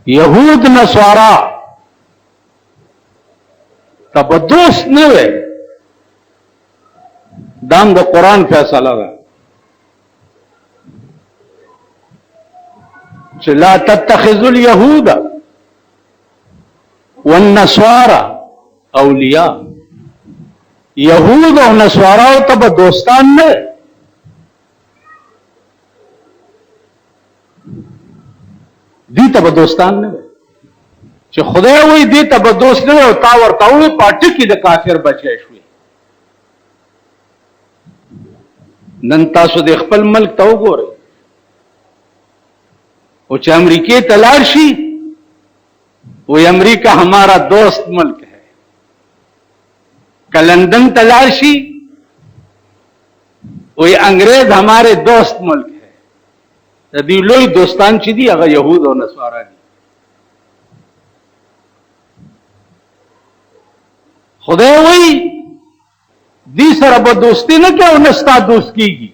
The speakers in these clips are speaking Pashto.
یهود نصارا ته به دوست نه وي، دام د قرآن فیصله ده چې لا تتخذوا اليهود والنصارى اولیاء. یهود او نصاراو ته به دوستان نه، دی ته به دوستان نه چې خدای وایي دی ته به دوست نه او تا ورته وایي پاټی کې د کافر بچی شوي. نن تاسو د خپل ملک ته وګورئ، او چې امریکې ته لاړ شي وایي امریکا ہمارا دوست ملک ہے، که لندن ته لاړ شي وایي انګریز ہمارے دوست ملک ہے. د دې لوی دوستان چې دي هغه یهود او نصارا دي. خدای وایي دی سره به دوستی نه کوي او نه ستا دوست کیږي،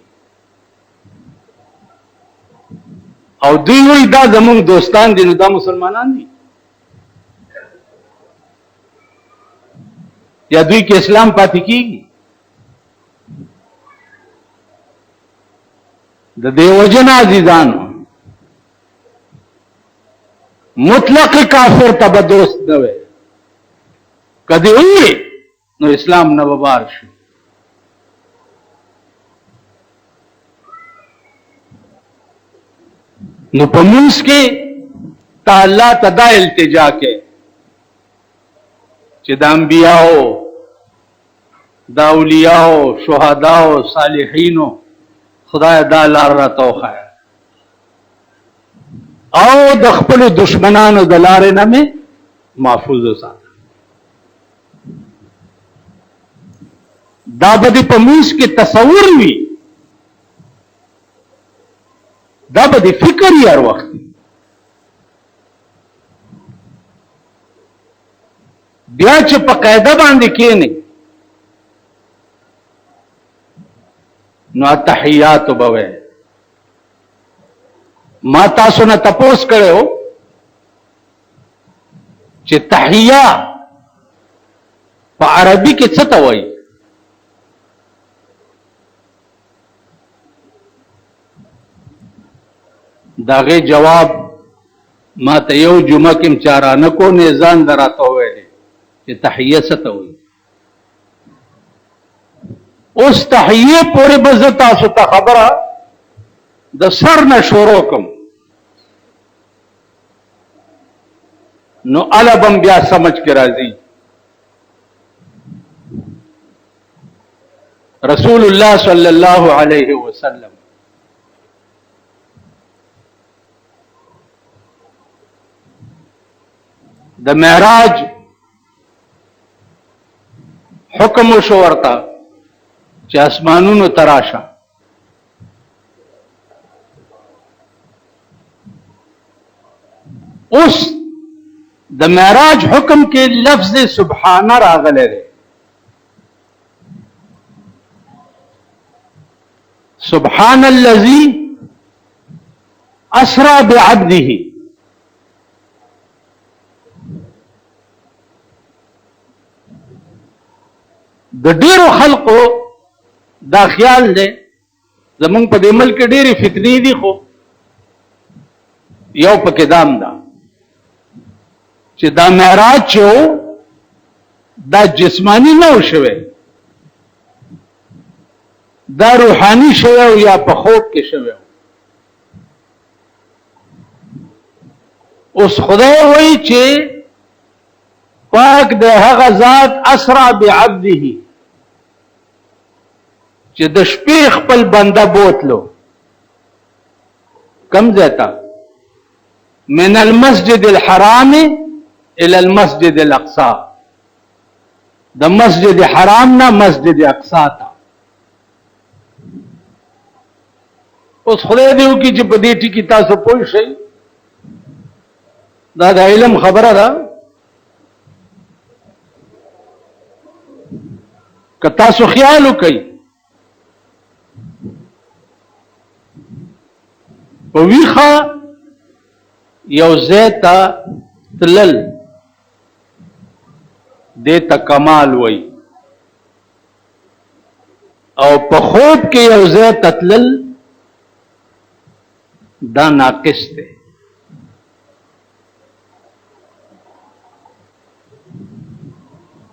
او دوی وایي دا زمونږ دوستان دي، نو دا مسلمانان دي یا دوی کې اسلام پاتې کیږي؟ د دې وجنه عزیزانو مطلق کافر ته به دوست نه وي، کدی وي نو اسلام نه بار شي. نو په منځ کې تا الله ته دا التجا کې چې د انبیاءو د اولیاءو شهداءو صالحینو خدای دا لار راته وښایه او د خپلو دشمنانو د لارې نه مې محفوظ وساته. دا به دې په منځ کې تصور وي، دا به دې فکر یې هر وخت وي. بیا چې په قاعده باندې کېنې نو تحیات به وایي. ما تاسو نه تپوس کړو چې تحیه په عربي کې څه ته وایي؟ داغه جواب ما ته یو جمعه کې چارانه کو نه ځان دراته وایي چې تحیه څه ته وایي. اوس تحیه پورې به زه تاسو ته خبره د سر نه شروع کوم، نو البم بیا سمجھ کې راځي. رسول الله صلی الله علیه وسلم د معراج حکم وشو ورته چې اسمانونو تراشه. اوس د معراج حکم کې لفظ سبحانه راغلی دی. سبحان الذي اسرى بعبده. د ډیرو خلقو دا خیال دی زمونږ په دې ملک ډېرې فتنې دي، خو یو پکې دام ده چې دا معراج چې و دا جسمانی نه و شوی، دا روحانی شوی و یا په خوب کې شوی و. اوس خدای وایي چې پاک د هغه ذات اسرا بعبده چې د شپې خپل بنده بوتلو کم ځای ته؟ من المسجد الحرام الى المسجد الاقصى. د مسجد حرام نه مسجد اقصا ته. اوس خدای دې وکړي چې په دې ټکي تاسو پوه شئ. دا د علم خبره ده. که تاسو خیال وکړئ په ویښه یو ځای ته تلل دې ته کمال وای، او په خوب کې یو ځای ته تلل دا ناقص دی.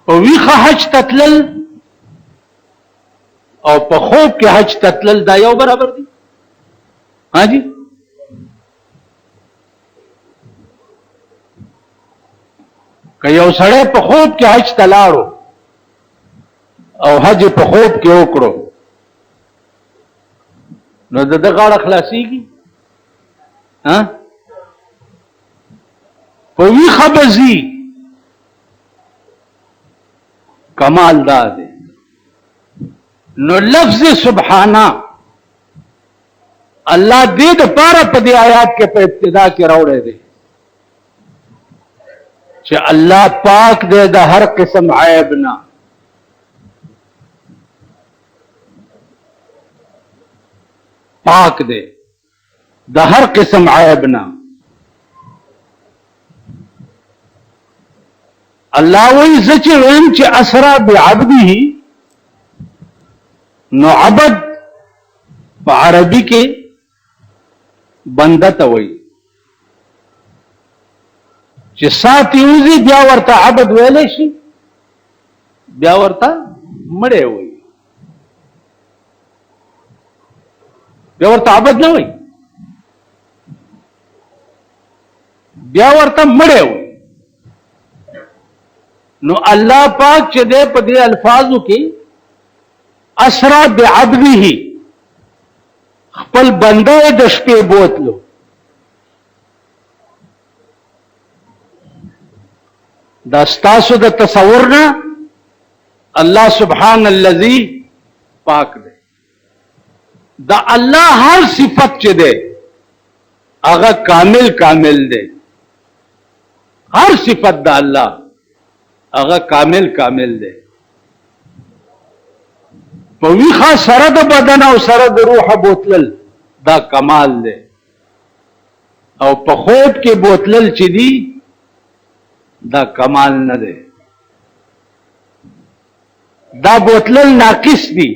په ویښه حج ته تلل او په خوب کې حج ته تلل دا یو برابر دي؟ ها جی؟ که یو سړی په خوب کې حج ته لاړو او حج په خوب کې وکړو نو د ده غاړه خلاصېږي؟ ها؟ په ویښه به ځي. کمال دا دی. نو لفظ سبحانه الله دې دپاره په دې آیات کې په ابتدا کې راوړی دی چې الله پاک دی د هر قسم عیب نه. پاک دی د هر قسم عیب نه. الله وایي زه چې ویم چې اسرا بعبده، نو عبد په عربي کې بنده ته وایي چې ساتي وزي بیا ورته عبد ویلی شي، بیا ورته مړی وایي، بیا ورته عبد نه وایي، بیا ورته مړی وایي. نو الله پاک چې دی په دې الفاظو کې اسرا بعبده خپل بنده د شپې بوتلو. دا ستاسو د تصور نه الله سبحان الذي پاک دی. دا الله هر صفت چې دی هغه کامل کامل دی. هر صفت دا الله هغه کامل کامل دی. په ویښه سره د بدن او سره د روح بوتلل دا کمال دی، او په خوب کې بوتلل چې دی دا کمال نه دی. دا بوتلل ناقص دی،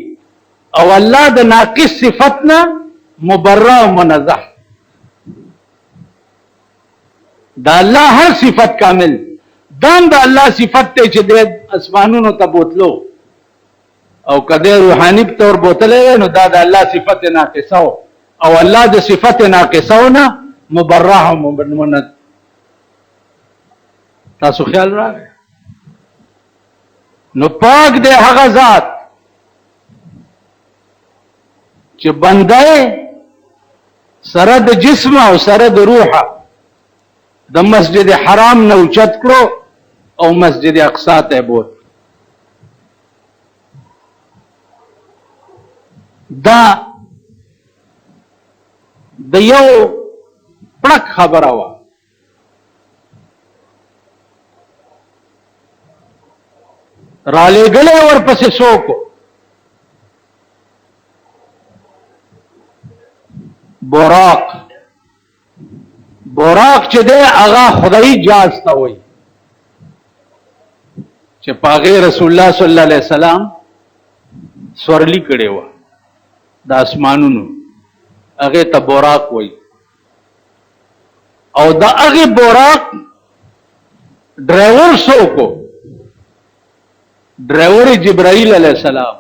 او الله د ناقص صفتنا مبرأ او منزه. دا الله هر صفت کامل، دام دا الله صفت ته چې د اسمانونو ته بوتلو او کده روحانی طور بوتلې نو دا د الله صفت ناقصه او الله د صفت ناقصه نه مبرأ او منزه. تاسو خیال راغی؟ نو پاک دی هغه ذات چې بنده سره د جسم او سره د روح د مسجد حرام نه اوچت کړو او مسجد اقصا ته بوت. دا د یو پړک خبره وه. را لېږلی ورپسې څوک براق. براق چې دی هغه خدایي جاز ته وایي چې په هغې رسول الله صلی الله علیه وسلم سورلي کړې وه د اسمانونو، هغې ته براق وایي. او د هغې براق ډرایور څوک و؟ ډرایور جبرائیل علیه السلام.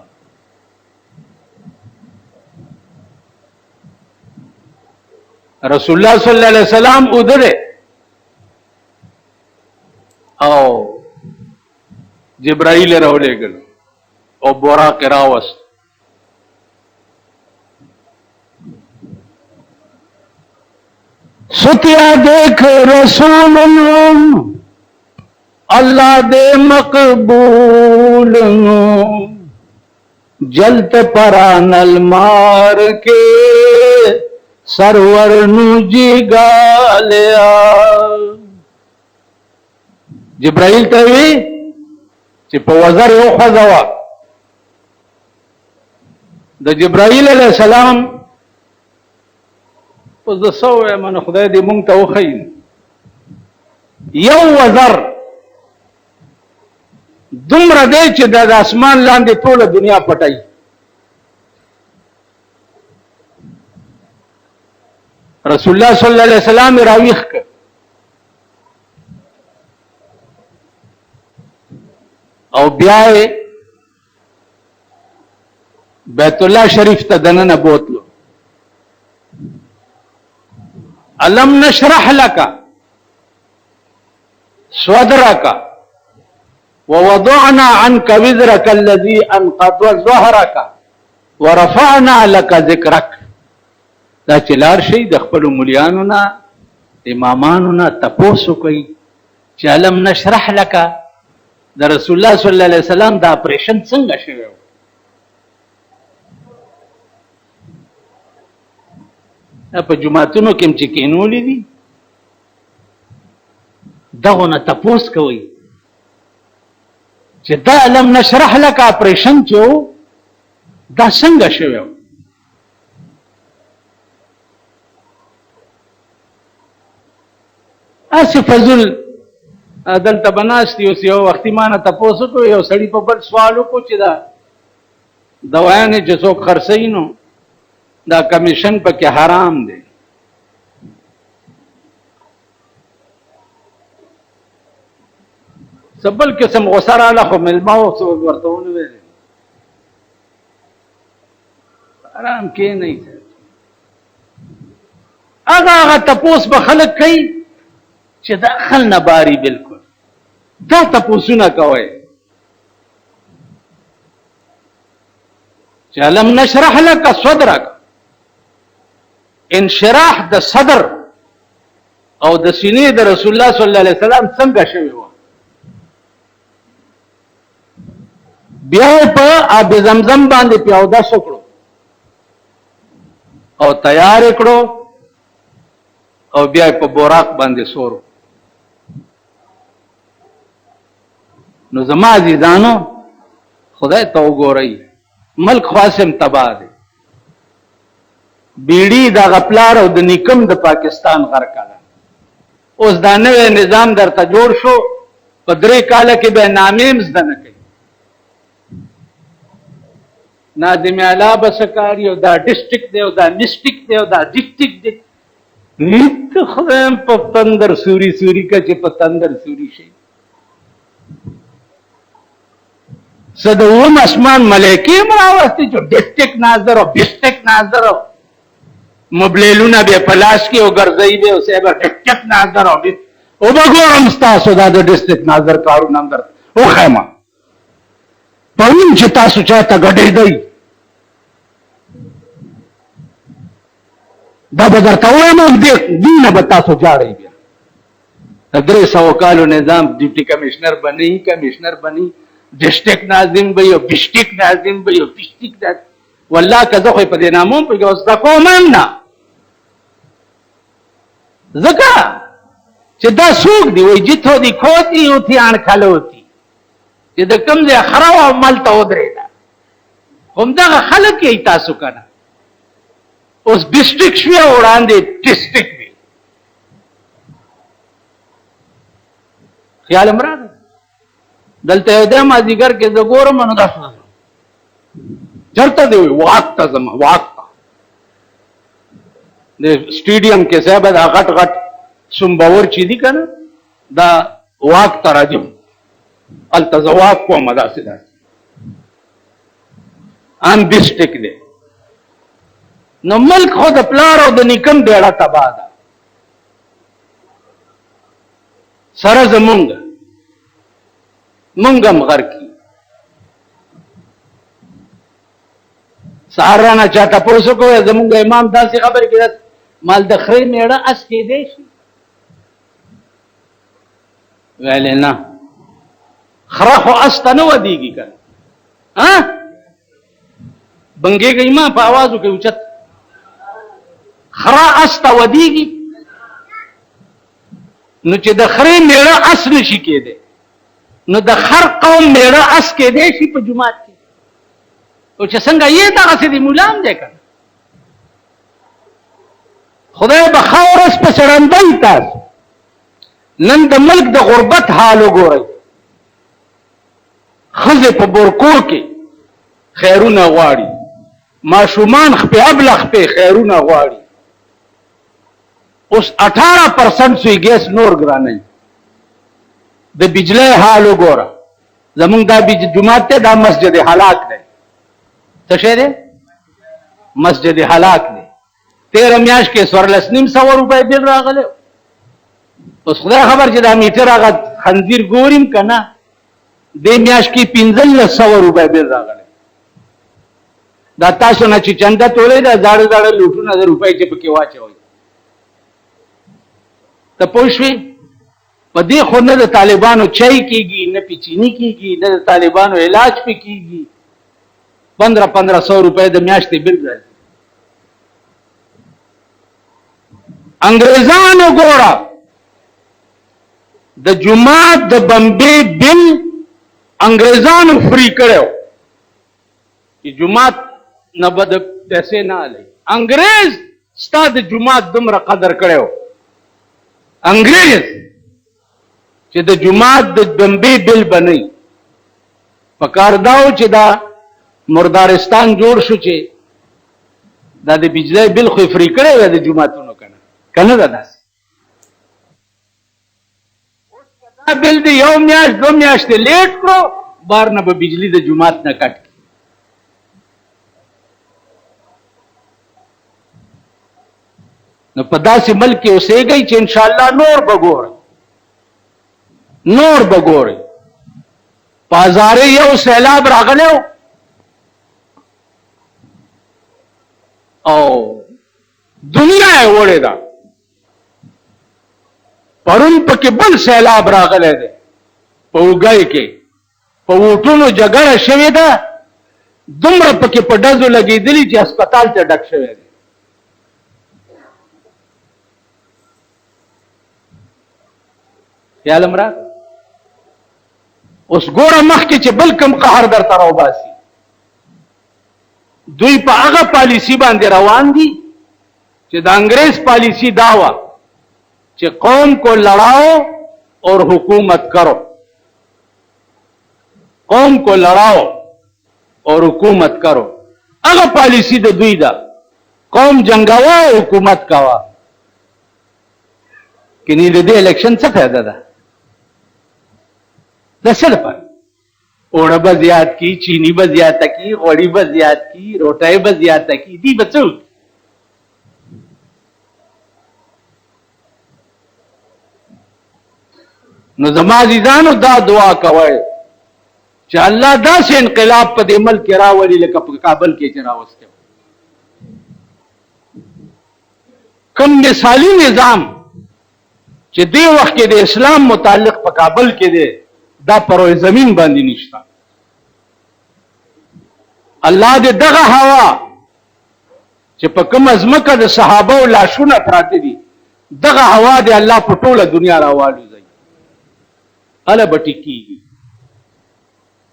رسول الله صلی الله علیه وسلم ودره او جبرائیل راولېږل او براق راوست. ستیا دیکھ رسول اللہ دے مقبول جلت پرانل مار کے سرور نو جگالیا. جبرائیل ته وی چې په وزر یو خوځوا. د جبرائیل علیه السلام په زسو من خدای دې مونږ ته وخی یو وزر دومره دی چې د اسمان لاندې ټوله دنیا پټای. رسول الله صلی الله علیه وسلم راویخ کړ او بیا بیت الله شریف ته دننه بوتلو. الم نشرح لك صدرك ووضعنا عنك وزرك الذي انقض ظهرك ورفعنا لك ذكرك. دا چې لار شي د خپل مليانو نه امامانو نه تپوسو کوي چې الم نشرح لك د رسول الله صلی الله علیه وسلم دا اپریشن څنګه شوی و. په جمعتونو کې چې کینولې دي دغه نه تپوس کوي چې دا الم نشرح لك اپریشن چې دا څنګه شوی و. اسی فضل دلته بناست یو وختي ما نه تپوس کو یو سړی په بل سوال وکړو چې دا دوايانې چې څوک خرڅوي نو دا کمیشن پکې حرام دی. سبل قسم غوسه رااله خو ملما ورته ونویل حرام کې نه هغه تپوس به خلک کوي چې داخل نه باري بالکل دا تپوسونه کوي چې الم نشرح لك صدرك. انشراح د صدر او د سینې د رسول الله صلی الله علیه وسلم څنګه شوی و. بیا په آب زمزم باندې پیاوده شکړو او تیار کړو او بیا په بوراق باندې سورو. نو زما عزیزانو خدای ته وګورئ ملک خاصم تباہ دی. بیڑی دا غپلار او د نیکم د پاکستان غرق کړه. اوس دا نوې نظام درته جوړ شو په 3 کال کې به نامې مزده نه کوي. ناظم اعلی بسکاری او دا ډیسټریکټ دی او دا ډیسټریکټ دی او دا ډیسټریکټ دی. نیت خدایم په تندر سوري سوري کا چې په تندر سوري شي. صدوم اسمان ملائکه مراوستی جو ډیسټریکټ ناظر او ډیسټریکټ ناظر مبلیلونه به پلاس کې او ګرځي به او سبا ټک نظر او وګورم تاسو دا د ډیسټریکټ نظر کارونه اندر او خیمه پوین چې تاسو چاته غډې دی دا به درته وایم دې دینه به تاسو جاړې بیا 300 کالو نظام ډیپټي کمشنر بنئ کمشنر بنئ ډیسټریکټ ناظم به یو ډیسټریکټ ناظم به یو ډیسټریکټ والله که زه خو په دې ناموم په اوس دا کوم نه زکه چې دا څوک دی وای جته دی کوتی او تی ان خلوتی چې د کوم ځای خراب عمل ته ودرې دا هم دا خلک یې تاسو کنه اوس ډیسټریکټ شوی وړاندې ډیسټریکټ وی خیال مراد دلته د مازیګر کې د ګورم نو تاسو چرته دی واقته زما واقته د سټیډیم کې صاحب دا غټ غټ سمباور چي دي کنه دا واقته راځم التزواق کو مدا سدا ان ډیسټریکټ دی نو ملک خو د پلار او د نیکم بیړه تباہ ده سره زمونږ مونږم غر کی سهارانه چاته پوسو کوی زمونږ امام داسې خبر کړه مال د خرې میړه اس کې دی شي ویل نه خره خو اس ته نه ودیږي کنه ها بنګېږي ما په आवाज کې اوچت خره اس ته ودیږي نو چې د خرې میړه اس نشي کېده نو د خر قوم میړه اس کېدی شي په جمعات کې او چې څنګه یې دغسې د مولام دی کنه خدای به ښه ورځ په سړندۍ تاسو نن د ملک د غربت حال وګورئ. ښځې په بورکور کې خیرونه غواړي، ماشومان خپې ابله خپې خیرونه غواړي. اوس 18% سوی ګیس نور ګرانوي. د بجلی حال وګوره. زمونږ دا جومات دی، دا مسجد هلاک دی. څه شی دی؟ مسجد هلاک دی. 13 میاشت کې 14,500 روپۍ بل راغلی. اوس خدای خبر چې دا میټر هغه خنزیر ګوریم که نه، دې میاشت کې 1,500 روپۍ بل راغلی. دا تاسو نه چې چنده تولئ، دا زاړه زاړه لوټونه د روپۍ چې پکې واچوئ. ته پوه شوې؟ په دې خو نه د طالبانو چای کېږي، نه پې چینی کېږي، نه د طالبانو علاج پې کېږي. 1500 روپۍ د میاشتې بل راځي. انګریزانو ګوره د جومات د بمبې بل انګریزانو فری کړو چې جومات نه به د پیسې نه الی. انګریز ستا د جومات دومره قدر کړو، انګریز چې د جومات د بمبې بل بنئ. پکار داو چې دا مردارستان جوړ شو چې دا د بجلی بل خو فری کړی وی د جوماتونو کنه دا داسې. دا بل دی یو میاشت 2 میاشتې لیټ کړو، بار نه به بجلی د جومات نه کټ کړي. نو په داسې ملک کې اوسېږئ چې انشاءالله نور به ګورئ، نور به ګورئ. په هزارې یو سیلاب راغلی او دنیا یې وړې ده. پرون پکې بل سیلاب راغلی دی په اوږی کې، په ووټونو جګړه شوې ده، دومره پکې په ډزو لګېدلي چې هسپتال ته ډک شوی دی. خیال هم راغی. اوس ګوره مخکې چې بل کوم قهر درته راوباسي، دوی په هغه پالیسي باندې روان دي چې د انګریز پالیسی دا وه چې قوم کو لڑاؤ اور حکومت کرو، قوم کو لڑاؤ اور حکومت کرو. هغه پالیسی د دوی ده، قوم جنگاوه او حکومت کاوه. کني د دې الیکشن څه فایده ده؟ د څه لپاره؟ اوړه به زیات کی، چینی به زیاته کی، غوړي به زیات کی، روټۍ به زیاته کی، دی به څه وکړي؟ نو زما عزیزانو دا دعا کوئ چې الله داسې انقلاب په دې ملک کې راولي لکه په کابل کې چې راوستی. کوم مثالي نظام چې دې وخت کې د اسلام متعلق په کابل کې دی، دا پروي زمین باندې نشته. الله دې دغه هوا چې په کومه ځمکه د صحابه او لاشونه پراته دي، دغه هوا دې الله په ټوله دنیا راوالي. هله به ټیکېږي.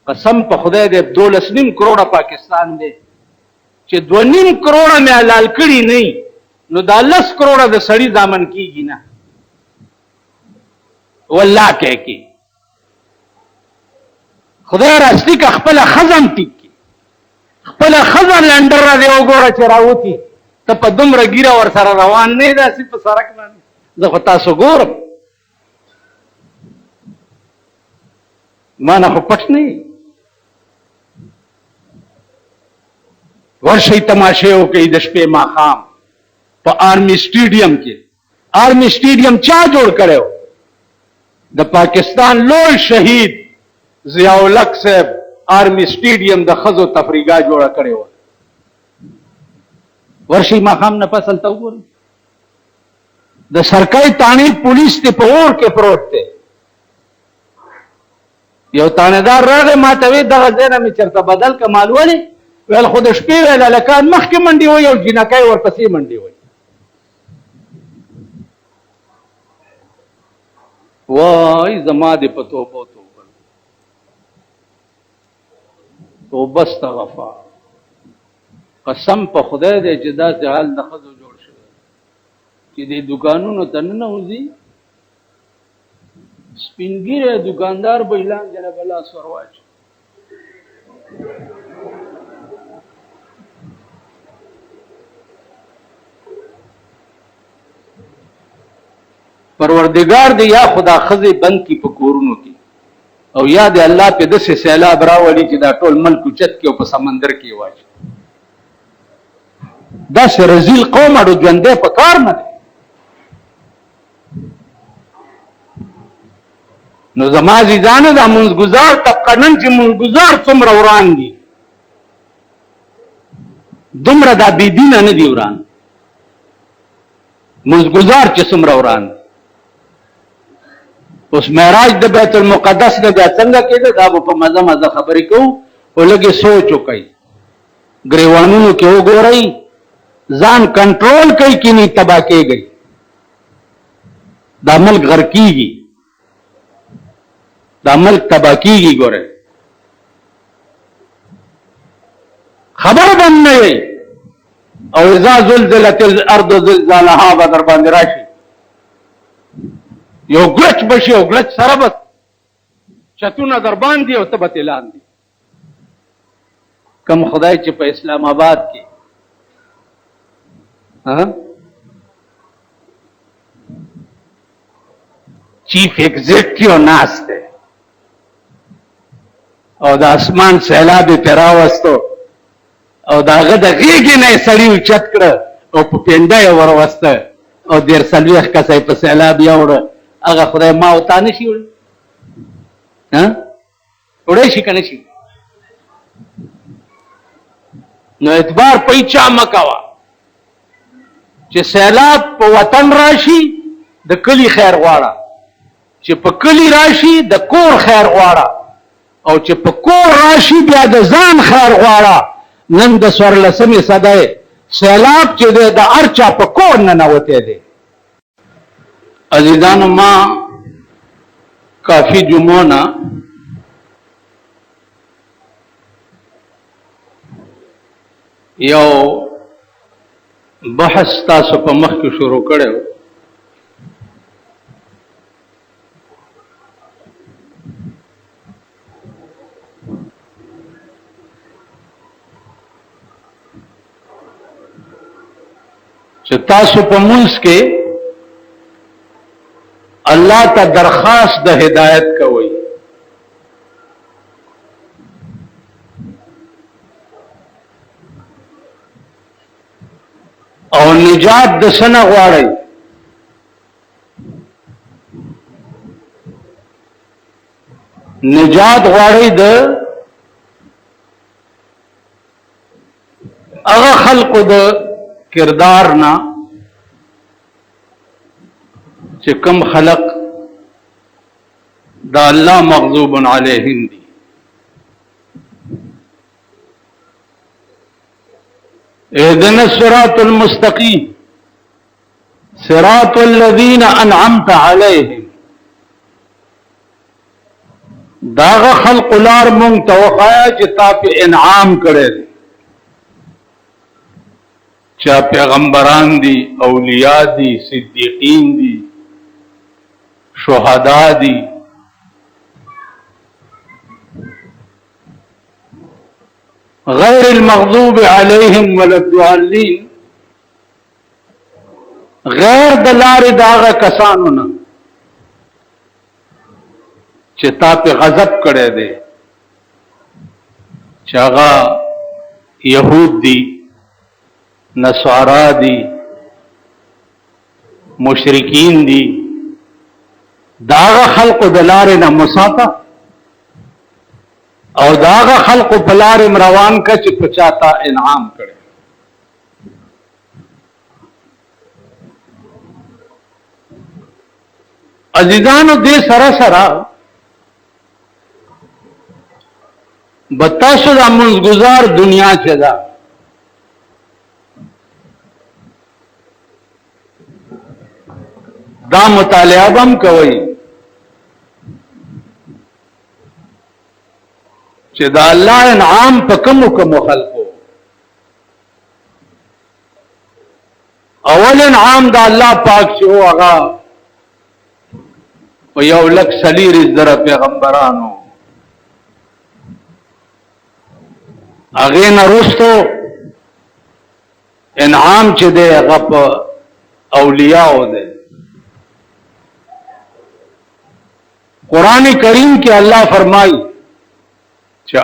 قسم په خدای دې 12.5 کروڑه پاکستان دی چې 2.5 کروڑه مې حلال کړي نه، نو دا 10 کروڑه د سړي ځامن کېږي نه. والله کې خدای راستی که خپله ښځه هم ټیک کړي، خپله ښځه لنډر را دی وګوره چې راوتي، ته په دومره ګیره ورسره روان نه یې داسې په سړک باندې. زه خو تاسو ګورم، ما نه خو پټ نه یې. ورشئ تماشې وکړئ د شپې ماښام په آرمي سټیډیم کې. آرمي سټیډیم چا جوړ کړی و؟ د پاکستان لوی شهید ضیاء الحق صاحب آرمي سټیډیم د ښځو تفریحګاه جوړه کړې وه. ورشئ ماښام نه پس هلته وګورئ. د سرکۍ تاڼې پولیس دې په اور کې پروت دی. یو تانیدار راغی ما ته وی دغه ځای نه مې چېرته بدل که مال ولې؟ ویل خو د شپې ویل هلکان مخکې منډې وایي او جینکۍ ورپسې منډې وایي. وای زما دې په توبه توبه توبه استغفار. قسم په خدای دی چې داسې حال د ښځو جوړ شوی چې دې دوکانونو ته ننوځي سپینګیره دکاندار به اعلان جناب الله سورواج پروردگار دی یا خدا خزه بند کی په کورونو کې او یا دی الله په دسه سیلاب راولي چې دا ټول ملک چت کې او په سمندر کې واچي دا سه رزیل قوم اړو ژوندې په کار نه نو زما ځانه د منځګزار طبقه نن چې منځګزار څومره وران دي دومره دا بی دینه نه دی وران منځګزار چې څومره وران اوس معراج د بیت المقدس نه بیا څنګه کېده دا په مزه مزه خبرې کوو او لږه سوچ وکړئ ګریوانونو کې وګورئ ځان کنټرول کوي کې نه تبا کېږي دا ملک غر کېږي دا ملک تبا کېږي ګوره خبر بند نه وي او اذا زلزلت الارض زلزالها به در باندې راشي یو ګلچ بشي او ګلچ سره به چتونه در باندې او ته به اعلان دي کم خدای چې په اسلام آباد کې چیف ایگزیکٹیو ناس ده او د اسمان سیلاب پیراوستو او داغه د غیږې نه سړی اوچت کړه او په پینډه یې وروسته او دېر څلوېښت کسه یې په سیلاب یوړه هغه خدای ما او تا نه شي وړی وړی شي که نه شي نو اعتبار په هیچا مه کوه چې سیلاب په وطن راشي د کلي خیر غواړه چې په کلي راشي د کور خیر غواړه او چې په کور راشي بیا د ځان خیر غواړه نن د 14مې صدۍ سیلاب چې دی د هر چا په کور ننوتی دی عزیزانو ما کافی جمعو نه یو بحث تاسو په مخ کې شروع کړی و چې تاسو په منځ کې الله ته درخواست د هدایت کوئ او نجات د څه نه غواړئ نجات غواړئ د هغه خلقو د کردار نه چې کم خلق دا الله مغضوب علیهم دي اهدنا الصراط المستقيم صراط الذين انعمت عليهم داغه خلق لار مونږ ته وخایا چې تا په انعام کړي چا پیغمبران دي اولیاء دي صدیقین دي شهدا دي غیر المغضوب علیہم ولا الضالین غیر دلار داغه کسانو نه چې تا په غضب کړي دي چې هغه يهود دي نصارا دي مشرکین دي داغه خلق دلار نه مساطه او داغه خلق بلار روان کا چې پچاتا انعام کړي عزیزانو دې سره سره بتاسو د منځګزار دنیا چې دا دا مطالعه هم کوي چې دا الله انعام په کوم خلقو اول انعام دا الله پاک چې هو هغه و 1,40,000 پیغمبرانو هغې نه وروستو انعام چې دی هغه په اولیاءو دی. قرآن کریم کې الله فرمایي چې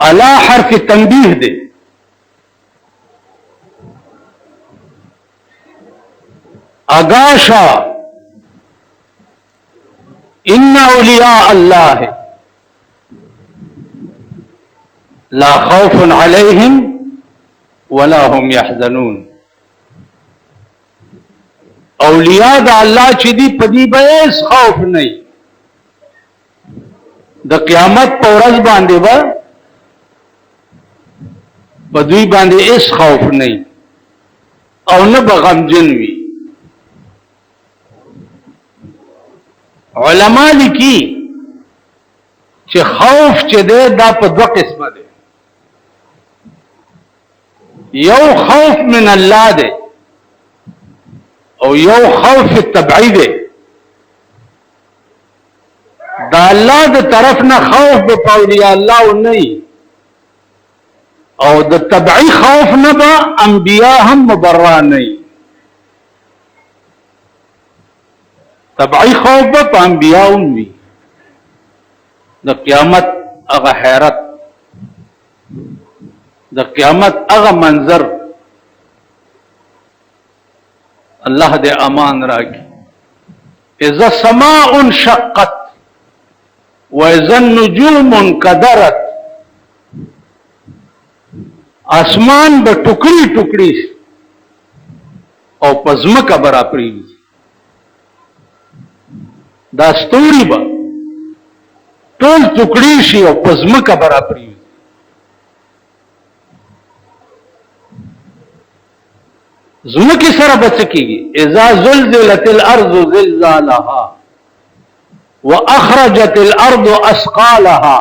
الا حرف تنبیه دی. اگاشا ان اولیاء اللہ لا خوف علیہم ولا هم يحزنون. اولیاء دا اللہ چې دی پدی به هیڅ خوف نه د قیامت په ورځ باندې به بدوی باندې هیڅ خوف نه او نه به غمجن وي. علما لیکي چې خوف چې دی دا په دوه قسمه دی. یو خوف من الله دی او یو خوف طبعی دی. دا الله د طرف نه خوف به اولیاء الله نه او د طبعی خوف نه به انبیاء هم مبرا نه. طبعی خوف به په انبیاء هم وي. د قیامت هغه حیرت، د قیامت هغه منظر الله دې امان راکړي. اذا السماء انشقت واذا النجوم انكدرت. اسمان به ټوکړي ټوکړي او پزمکه برا پریږدي. دا ستوري به ټول ټوکړي شي او پزمکه برا پریږدي. زمکه سره بچکیږي. اذا زلزلت الارض زلزالها واخرجت الارض اثقالها.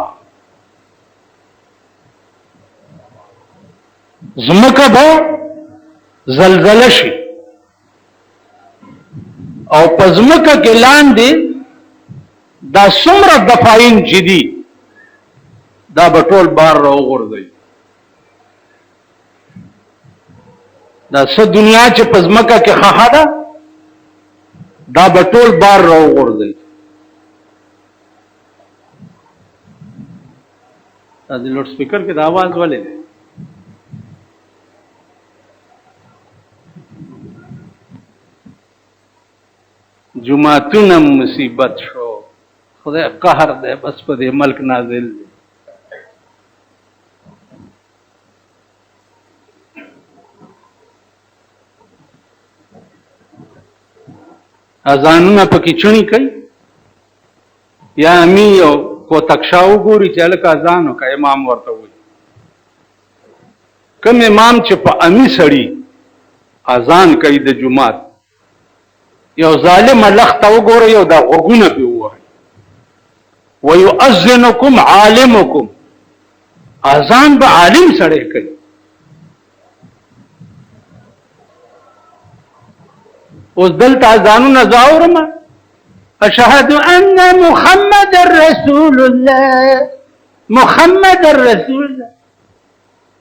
زمکه به زلزله شي او پزمکه کې لاندې دا څومره دفاین چې دي دا به ټول بار راوغورځي. دا څه دنیا چې پزمکه کې خخه ده دا به ټول بار راوغورځي. دا د لوډ سپیکر کې د आवाज ولې دی؟ جمعتونه مصیبت شو. خدای قهر دی بس په دې ملک نازل دی. اذانونه پکې چونی کوي یا امی او کو تکشا وګوري چې لکه اذان وکړي امام ورته وي. کوم امام چې په امی سړی اذان کوي د جمعات یو ظالم لخت وګوري یو دا غوګونه په وای ويؤذنكم عالمكم. اذان به عالم سره کوي. اوس دلته اذانونه زاورم اشهد ان محمد رسول الله محمد رسول الله.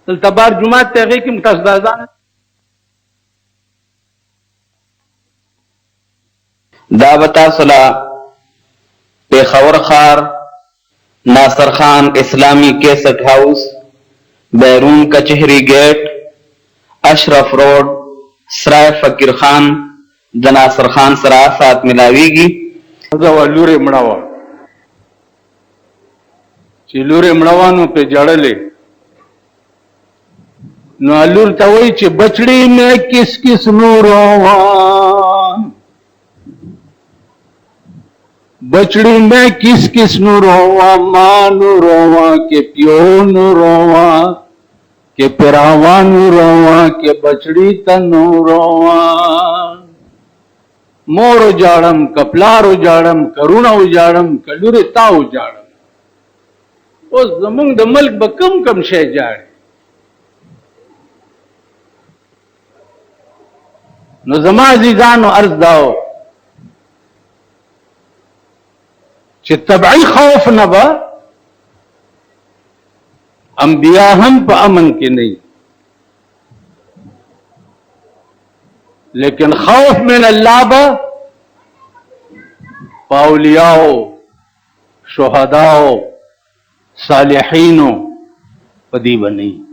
دلته بار جمعه ته هغه کې متصد اذان دا بتا صلا پیښور خار ناصر خان اسلامی کیسٹ ہاؤس بیرون کچہری گیٹ اشرف روڈ سرائے فقیر خان د ناصر خان سره سات ملاویږي. دا لوري مړاوه چې لوري مړاوانو په جړلې نو لور ته وایي چې بچړی مې کس کس نوروا بچڑی میں کس کس نو روا ماں نو روا کہ پیو نو روا کہ پراوا نو روا کہ بچڑی تنو روا. مور اجاڑم کپلار اجاڑم کرونا اجاڑم کلوری تا اجاڑم. اوس زمونږ د ملک به کم شی جاړي. نو زما عزیزانو عرض داو چې طبعی خوف نه به انبیا هم په امن کې نه، لیکن خوف من الله به اولیاء شهداء صالحین په دې باندې